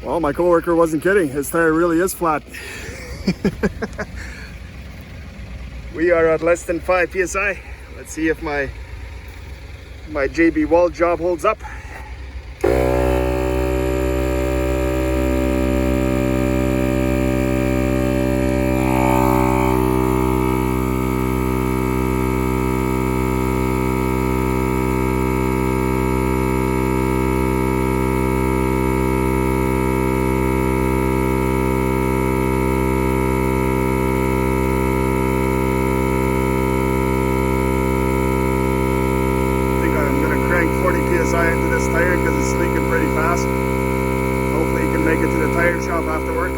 Well, my coworker wasn't kidding. His tire really is flat. We are at less than 5 psi. Let's see if my JB Weld job holds up. Into this tire because it's leaking pretty fast. Hopefully you can make it to the tire shop after work.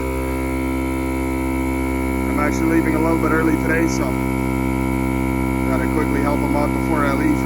I'm actually leaving a little bit early today, so gotta quickly help them out before I leave.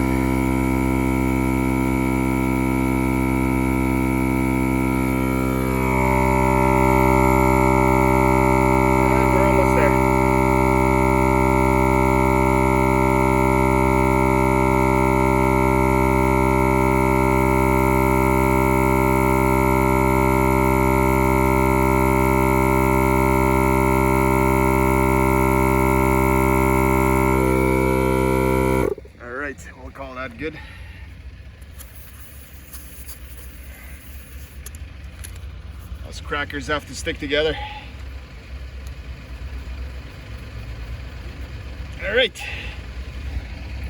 We'll call that good. Those crackers have to stick together. All right.